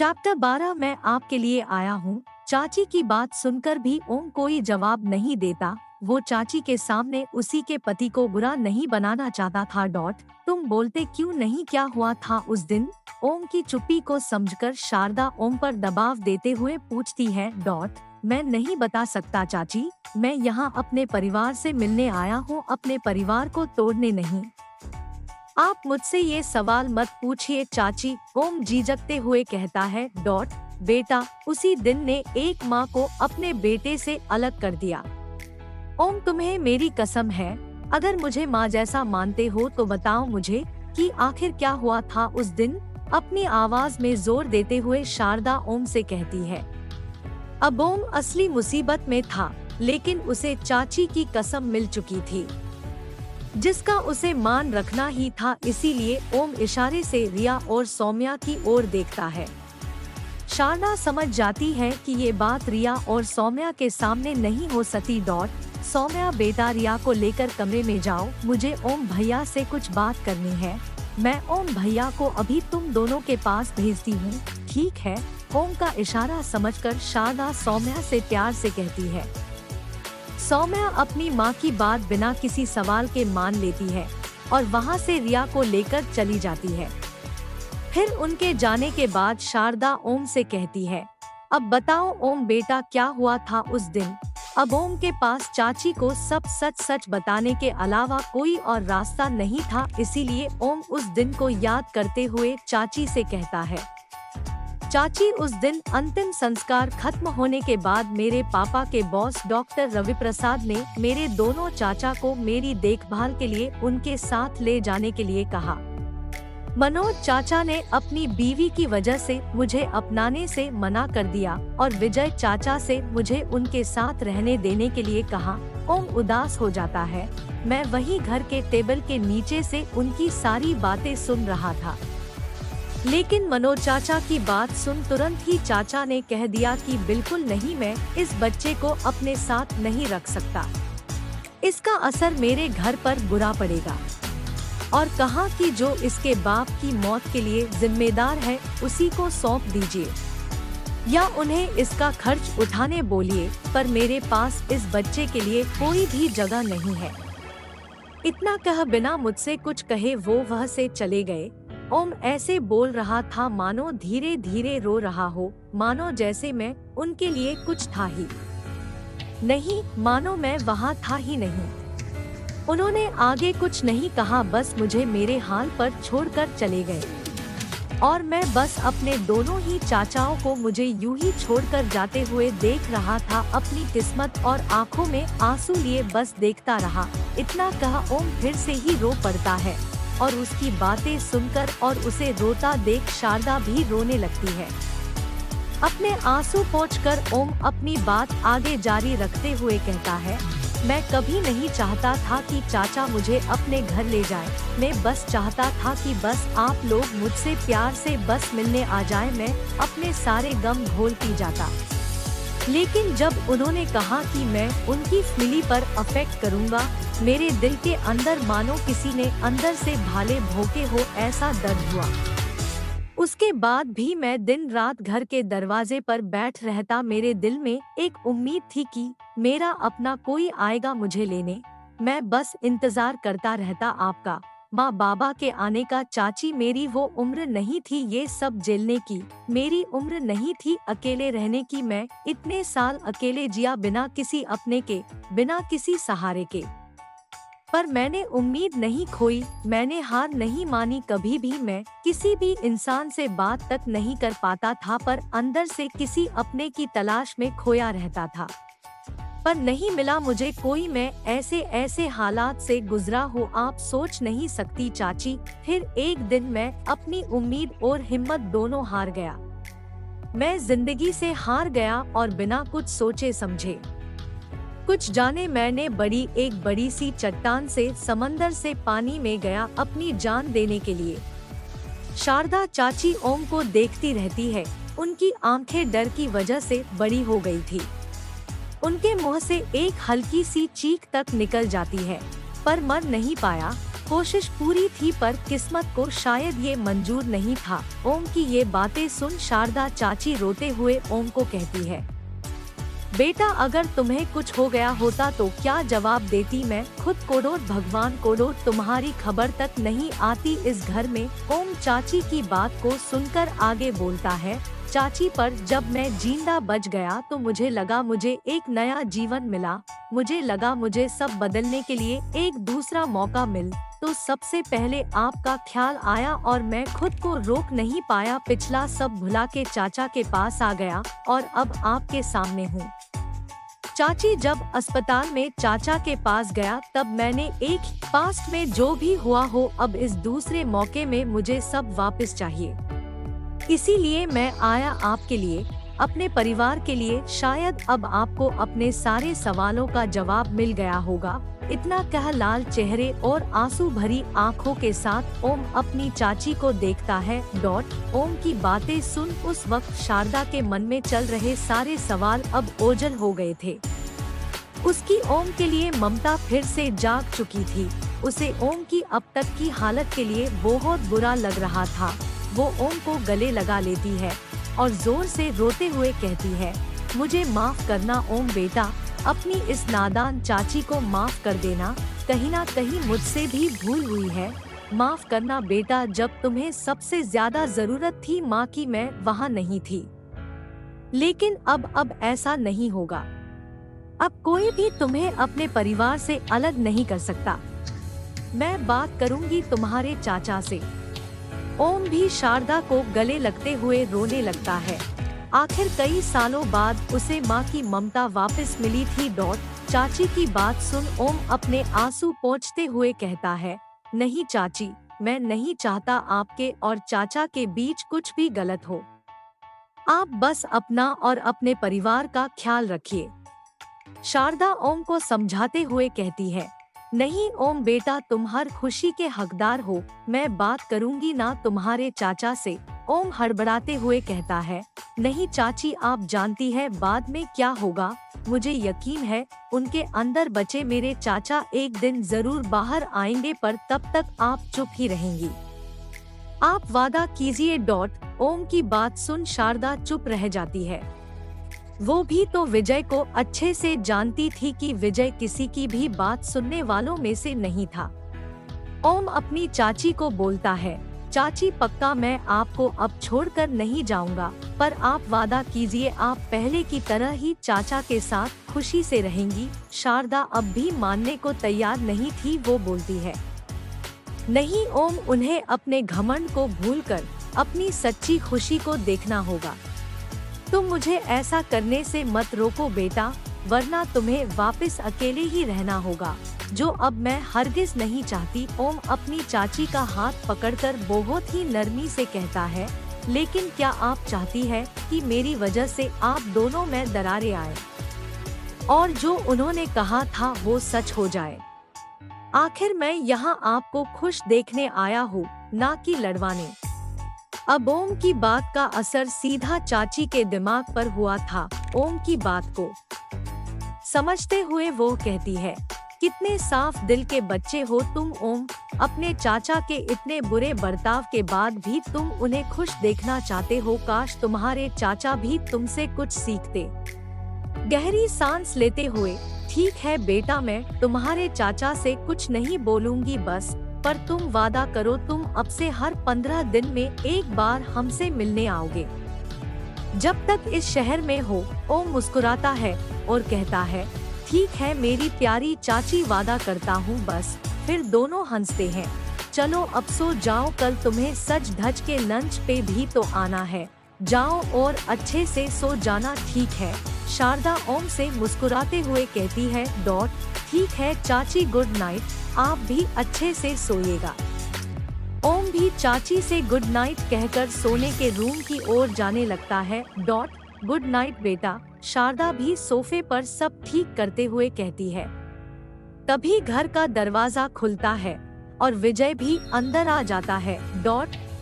Chapter 12 मैं आपके लिए आया हूँ। चाची की बात सुनकर भी ओम कोई जवाब नहीं देता। वो चाची के सामने उसी के पति को बुरा नहीं बनाना चाहता था। तुम बोलते क्यों नहीं, क्या हुआ था उस दिन? ओम की चुप्पी को समझकर शारदा ओम पर दबाव देते हुए पूछती है। मैं नहीं बता सकता चाची, मैं यहाँ अपने परिवार से मिलने आया हूँ, अपने परिवार को तोड़ने नहीं। आप मुझसे ये सवाल मत पूछिए चाची, ओम झिझकते हुए कहता है। बेटा उसी दिन ने एक माँ को अपने बेटे से अलग कर दिया। ओम तुम्हें मेरी कसम है, अगर मुझे माँ जैसा मानते हो तो बताओ मुझे कि आखिर क्या हुआ था उस दिन? अपनी आवाज में जोर देते हुए शारदा ओम से कहती है। अब ओम असली मुसीबत में था, लेकिन उसे चाची की कसम मिल चुकी थी जिसका उसे मान रखना ही था। इसीलिए ओम इशारे से रिया और सौम्या की ओर देखता है। शारदा समझ जाती है कि ये बात रिया और सौम्या के सामने नहीं हो सकती। सौम्या बेटा रिया को लेकर कमरे में जाओ, मुझे ओम भैया से कुछ बात करनी है। मैं ओम भैया को अभी तुम दोनों के पास भेजती हूँ। ठीक है, ओम का इशारा समझकर शारदा सौम्या से प्यार से कहती है। सौम्या अपनी माँ की बात बिना किसी सवाल के मान लेती है और वहाँ से रिया को लेकर चली जाती है। फिर उनके जाने के बाद शारदा ओम से कहती है, अब बताओ ओम बेटा क्या हुआ था उस दिन? अब ओम के पास चाची को सब सच सच बताने के अलावा कोई और रास्ता नहीं था। इसीलिए ओम उस दिन को याद करते हुए चाची से कहता है। चाची उस दिन अंतिम संस्कार खत्म होने के बाद मेरे पापा के बॉस डॉक्टर रवि प्रसाद ने मेरे दोनों चाचा को मेरी देखभाल के लिए उनके साथ ले जाने के लिए कहा। मनोज चाचा ने अपनी बीवी की वजह से मुझे अपनाने से मना कर दिया और विजय चाचा से मुझे उनके साथ रहने देने के लिए कहा। ओम उदास हो जाता है। मैं वही घर के टेबल के नीचे से उनकी सारी बातें सुन रहा था, लेकिन मनोज चाचा की बात सुन तुरंत ही चाचा ने कह दिया कि बिल्कुल नहीं, मैं इस बच्चे को अपने साथ नहीं रख सकता, इसका असर मेरे घर पर बुरा पड़ेगा। और कहा कि जो इसके बाप की मौत के लिए जिम्मेदार है उसी को सौंप दीजिए या उन्हें इसका खर्च उठाने बोलिए, पर मेरे पास इस बच्चे के लिए कोई भी जगह नहीं है। इतना कह बिना मुझसे कुछ कहे वो वह से चले गए। ओम ऐसे बोल रहा था मानो धीरे धीरे रो रहा हो, मानो जैसे मैं उनके लिए कुछ था ही नहीं, मानो मैं वहाँ था ही नहीं। उन्होंने आगे कुछ नहीं कहा, बस मुझे मेरे हाल पर छोड़कर चले गए और मैं बस अपने दोनों ही चाचाओं को मुझे यूं ही छोड़कर जाते हुए देख रहा था। अपनी किस्मत और आंखों में आंसू लिए बस देखता रहा। इतना कहा ओम फिर से ही रो पड़ता है और उसकी बातें सुनकर और उसे रोता देख शारदा भी रोने लगती है। अपने आंसू पोंछकर ओम अपनी बात आगे जारी रखते हुए कहता है, मैं कभी नहीं चाहता था कि चाचा मुझे अपने घर ले जाए। मैं बस चाहता था कि बस आप लोग मुझसे प्यार से बस मिलने आ जाए, मैं अपने सारे गम घोल पी जाता। लेकिन जब उन्होंने कहा कि मैं उनकी फैमिली पर अफेक्ट करूंगा, मेरे दिल के अंदर मानो किसी ने अंदर से भाले भोंके हो ऐसा दर्द हुआ। उसके बाद भी मैं दिन रात घर के दरवाजे पर बैठ रहता। मेरे दिल में एक उम्मीद थी कि मेरा अपना कोई आएगा मुझे लेने। मैं बस इंतजार करता रहता आपका, माँ बाबा के आने का। चाची मेरी वो उम्र नहीं थी ये सब झेलने की, मेरी उम्र नहीं थी अकेले रहने की। मैं इतने साल अकेले जिया, बिना किसी अपने के, बिना किसी सहारे के। पर मैंने उम्मीद नहीं खोई, मैंने हार नहीं मानी कभी भी। मैं किसी भी इंसान से बात तक नहीं कर पाता था, पर अंदर से किसी अपने की तलाश में खोया रहता था, पर नहीं मिला मुझे कोई। मैं ऐसे ऐसे हालात से गुजरा हूँ आप सोच नहीं सकती चाची। फिर एक दिन मैं अपनी उम्मीद और हिम्मत दोनों हार गया। मैं जिंदगी से हार गया और बिना कुछ सोचे समझे कुछ जाने मैंने एक बड़ी सी चट्टान से समंदर से पानी में गया अपनी जान देने के लिए। शारदा चाची ओम को देखती रहती है। उनकी आंखें डर की वजह से बड़ी हो गई थी। उनके मुंह से एक हल्की सी चीख तक निकल जाती है, पर मर नहीं पाया। कोशिश पूरी थी पर किस्मत को शायद ये मंजूर नहीं था। ओम की ये बातें सुन शारदा चाची रोते हुए ओम को कहती है, बेटा अगर तुम्हें कुछ हो गया होता तो क्या जवाब देती? मैं खुद कोडोर भगवान कोडोर तुम्हारी खबर तक नहीं आती इस घर में। ओम चाची की बात को सुनकर आगे बोलता है, चाची पर जब मैं जिंदा बच गया तो मुझे लगा मुझे एक नया जीवन मिला। मुझे लगा मुझे सब बदलने के लिए एक दूसरा मौका मिल तो सबसे पहले आपका ख्याल आया और मैं खुद को रोक नहीं पाया। पिछला सब भुला के चाचा के पास आ गया और अब आपके सामने हूँ। चाची जब अस्पताल में चाचा के पास गया तब मैंने एक पास्ट में जो भी हुआ हो अब इस दूसरे मौके में मुझे सब वापस चाहिए। इसीलिए मैं आया आपके लिए, अपने परिवार के लिए। शायद अब आपको अपने सारे सवालों का जवाब मिल गया होगा। इतना कह लाल चेहरे और आंसू भरी आंखों के साथ ओम अपनी चाची को देखता है। ओम की बातें सुन उस वक्त शारदा के मन में चल रहे सारे सवाल अब ओझल हो गए थे। उसकी ओम के लिए ममता फिर से जाग चुकी थी। उसे ओम की अब तक की हालत के लिए बहुत बुरा लग रहा था। वो ओम को गले लगा लेती है और जोर से रोते हुए कहती है, मुझे माफ करना ओम बेटा, अपनी इस नादान चाची को माफ कर देना। कहीं ना कहीं मुझसे भी भूल हुई है। माफ करना बेटा, जब तुम्हें सबसे ज्यादा जरूरत थी माँ की मैं वहाँ नहीं थी। लेकिन अब ऐसा नहीं होगा। अब कोई भी तुम्हें अपने परिवार से अलग नहीं कर सकता। मैं बात करूंगी तुम्हारे चाचा से। ओम भी शारदा को गले लगते हुए रोने लगता है। आखिर कई सालों बाद उसे माँ की ममता वापस मिली थी। चाची की बात सुन ओम अपने आंसू पोंछते हुए कहता है, नहीं चाची, मैं नहीं चाहता आपके और चाचा के बीच कुछ भी गलत हो। आप बस अपना और अपने परिवार का ख्याल रखिए। शारदा ओम को समझाते हुए कहती है, नहीं ओम बेटा, तुम हर खुशी के हकदार हो। मैं बात करूंगी ना तुम्हारे चाचा से। ओम हड़बड़ाते हुए कहता है, नहीं चाची, आप जानती है बाद में क्या होगा। मुझे यकीन है उनके अंदर बचे मेरे चाचा एक दिन जरूर बाहर आएंगे, पर तब तक आप चुप ही रहेंगी। आप वादा कीजिए। ओम की बात सुन शारदा चुप रह जाती है। वो भी तो विजय को अच्छे से जानती थी कि विजय किसी की भी बात सुनने वालों में से नहीं था। ओम अपनी चाची को बोलता है, चाची पक्का मैं आपको अब छोड़कर नहीं जाऊंगा, पर आप वादा कीजिए आप पहले की तरह ही चाचा के साथ खुशी से रहेंगी। शारदा अब भी मानने को तैयार नहीं थी। वो बोलती है, नहीं ओम, उन्हें अपने घमंड को भूलकर अपनी सच्ची खुशी को देखना होगा। तुम मुझे ऐसा करने से मत रोको बेटा, वरना तुम्हें वापस अकेले ही रहना होगा, जो अब मैं हरगिज नहीं चाहती। ओम अपनी चाची का हाथ पकड़कर बहुत ही नरमी से कहता है, लेकिन क्या आप चाहती है कि मेरी वजह से आप दोनों में दरारें आए और जो उन्होंने कहा था वो सच हो जाए? आखिर मैं यहाँ आपको खुश देखने आया हूँ, ना कि लड़वाने। अब ओम की बात का असर सीधा चाची के दिमाग पर हुआ था। ओम की बात को समझते हुए वो कहती है, कितने साफ दिल के बच्चे हो तुम ओम। अपने चाचा के इतने बुरे बर्ताव के बाद भी तुम उन्हें खुश देखना चाहते हो। काश तुम्हारे चाचा भी तुमसे कुछ सीखते। गहरी सांस लेते हुए, ठीक है बेटा, मैं तुम्हारे चाचा से कुछ नहीं बोलूंगी बस, पर तुम वादा करो तुम अब से हर 15 दिन में एक बार हमसे मिलने आओगे। जब तक इस शहर में हो। ओम मुस्कुराता है और कहता है, ठीक है मेरी प्यारी चाची, वादा करता हूँ बस। फिर दोनों हंसते हैं। चलो अब सो जाओ, कल तुम्हें सज धज के लंच पे भी तो आना है। जाओ और अच्छे से सो जाना, ठीक है? शारदा ओम से मुस्कुराते हुए कहती है, ठीक है चाची, गुड नाइट, आप भी अच्छे से सोइएगा। ओम भी चाची से गुड नाइट कहकर सोने के रूम की ओर जाने लगता है। गुड नाइट बेटा, शारदा भी सोफे पर सब ठीक करते हुए कहती है। तभी घर का दरवाजा खुलता है और विजय भी अंदर आ जाता है।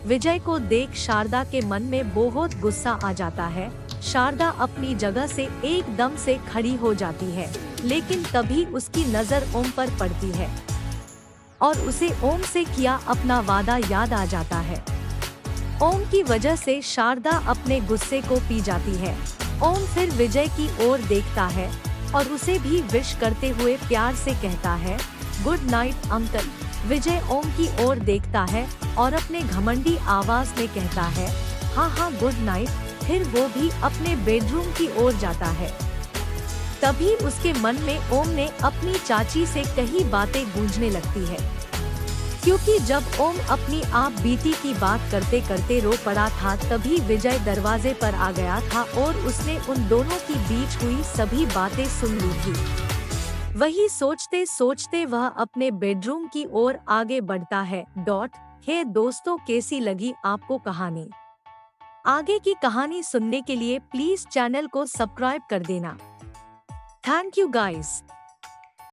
विजय को देख शारदा के मन में बहुत गुस्सा आ जाता है। शारदा अपनी जगह से एकदम से खड़ी हो जाती है, लेकिन तभी उसकी नजर ओम पर पड़ती है। और उसे ओम से किया अपना वादा याद आ जाता है। ओम की वजह से शारदा अपने गुस्से को पी जाती है। ओम फिर विजय की ओर देखता है और उसे भी विश करते हुए प्यार से कहता है, गुड नाइट अंकल। विजय ओम की ओर देखता है और अपने घमंडी आवाज में कहता है, हाँ हाँ गुड नाइट। फिर वो भी अपने बेडरूम की ओर जाता है। तभी उसके मन में ओम ने अपनी चाची से कई बातें गूंजने लगती है, क्योंकि जब ओम अपनी आप बीती की बात करते करते रो पड़ा था तभी विजय दरवाजे पर आ गया था और उसने उन दोनों की बीच हुई सभी बातें सुन ली थी। वही सोचते सोचते वह अपने बेडरूम की ओर आगे बढ़ता है। हे दोस्तों, कैसी लगी आपको कहानी? आगे की कहानी सुनने के लिए प्लीज चैनल को सब्सक्राइब कर देना। Thank you guys.